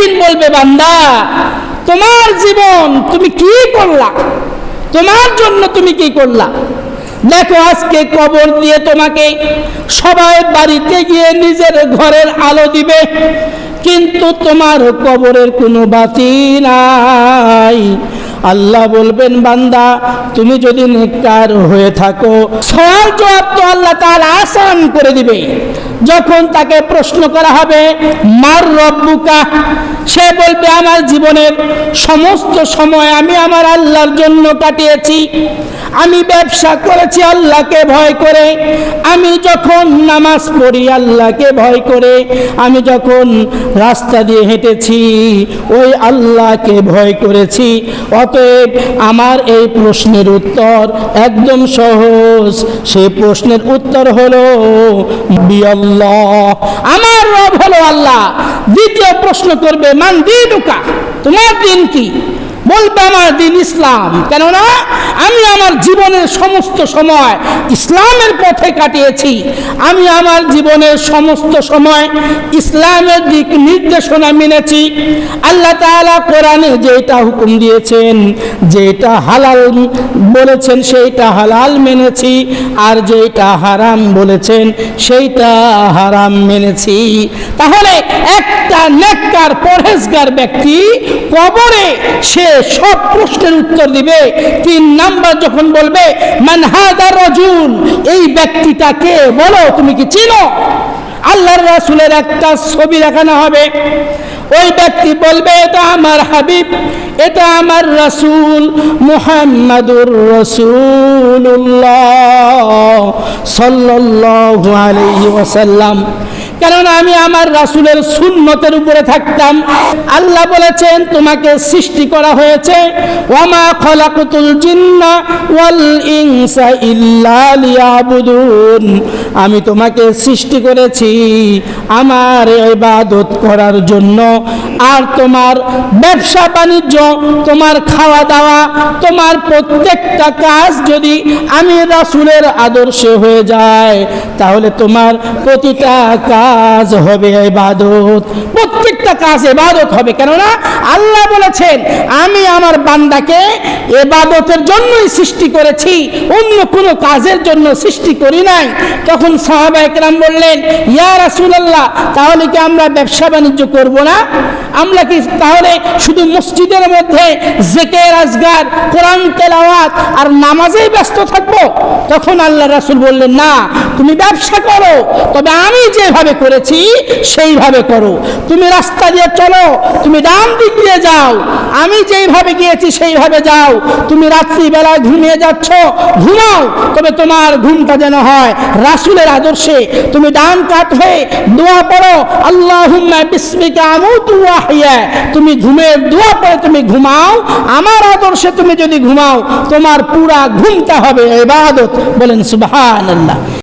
সেদিন বলবে, বান্দা তোমার জীবন তুমি কি করলা, তোমার জন্য তুমি কি করলা। দেখো আজকে কবর দিয়ে তোমাকে সবাই বাড়িতে গিয়ে নিজের ঘরের আলো দিবে, কিন্তু তোমার কবরের কোনো বাতি নাই। আল্লাহ বলবেন, বান্দা তুমি যদি নেককার হয়ে থাকো, সওয়াল জবাব তো আল্লাহ তাআলা আসান করে দিবে। যখন তাকে প্রশ্ন করা হবে মার রব্বুকা, সে বলবে আমার জীবনের সমস্ত সময় আমি আমার আল্লাহর জন্য কাটিয়েছি। আমি ব্যবসা করেছি আল্লাহকে ভয় করে, আমি যখন নামাজ পড়ি আল্লাহকে ভয় করে, আমি যখন রাস্তা দিয়ে হেঁটেছি ওই আল্লাহকে ভয় করেছি। অতএব আমার এই প্রশ্নের উত্তর একদম সহজ। সেই প্রশ্নের উত্তর হলো বিআল্লাহ, আমার রব হলো আল্লাহ। দ্বিতীয় প্রশ্ন করবে মান দীনুকা, তোমার দিন কি? বলবে আমার দিন ইসলাম। কেননা আমি আমার জীবনের সমস্ত সময় ইসলামের পথে কাটিয়েছি, আমি আমার জীবনের সমস্ত সময় ইসলামের দিক নির্দেশনা মেনেছি। আল্লাহ তাআলা কোরআনে যেটা হুকুম দিয়েছেন, যেটা হালাল বলেছেন সেইটা হালাল মেনেছি, আর যেটা হারাম বলেছেন সেইটা হারাম মেনেছি। তাহলে একটা নেককার পরহেজগার ব্যক্তি কবরে সে সব প্রশ্নের উত্তর দিবে। 3 নাম্বার যখন বলবে মান হাদার রাজুল, এই ব্যক্তিটা কে, বলো তুমি কি চিনো? আল্লাহর রাসূলের একটা ছবি দেখানো হবে, ওই ব্যক্তি বলবে এটা আমার হাবিব, এটা আমার রাসূল মুহাম্মাদুর রাসূলুল্লাহ সাল্লাল্লাহু আলাইহি ওয়াসাল্লাম। কেননা আমি আমার রাসূলের সুন্নতের উপরে থাকতাম। আল্লাহ বলেছেন তোমাকে সৃষ্টি করা হয়েছে ওয়ামা খলাকতুল জিন্না ওয়াল ইনসা ইল্লা লিয়াবুদুন, আমি তোমাকে সৃষ্টি করেছি আমার ইবাদত করার জন্য। আর তোমার ব্যবসা বাণিজ্য, তোমার খাওয়া দাওয়া, তোমার প্রত্যেকটা কাজ যদি আমি রাসূলের আদর্শে হয়ে যায়, তাহলে তোমার প্রতিটা কাজ হবে ইবাদত, প্রত্যেকটা কাজ ইবাদত হবে। কেননা আল্লাহ বলেছেন আমি আমার বান্দাকে ইবাদতের জন্যই সৃষ্টি করেছি, অন্য কোনো কাজের জন্য সৃষ্টি করি নাই। তখন সাহাবায়ে কেরাম বললেন, ইয়া রাসূলুল্লাহ, তাহলে কি আমরা ব্যবসা বাণিজ্য করব না? আমরা কি তাহলে শুধু মসজিদের মধ্যে জিকির আজগার, কোরআন তেলাওয়াত আর নামাজেই ব্যস্ত থাকবো? তখন আল্লাহ রাসূল বললেন, না, তুমি ব্যবসা করো, তবে আমি যেভাবে করেছি সেইভাবে করো। তুমি রাস্তা দিয়ে চলো, তুমি ডান দিক দিয়ে যাও, আমি যেইভাবে গিয়েছি সেইভাবে যাও। তুমি রাত্রিবেলা ঘুমিয়ে যাচ্ছ, ঘুমাও, তবে তোমার ঘুমটা যেন হয় রাসূলের আদর্শে। তুমি ডান কাত হয়ে দোয়া পড়ো, আল্লাহুম্মা বিসমিকা আমুতু ওয়া আহইয়া, তুমি ঘুমের দোয়া পড়ে তুমি ঘুমাও, আমার আদর্শে তুমি যদি ঘুমাও, তোমার পুরা ঘুমটা হবে ইবাদত। বলেন সুবহানাল্লাহ।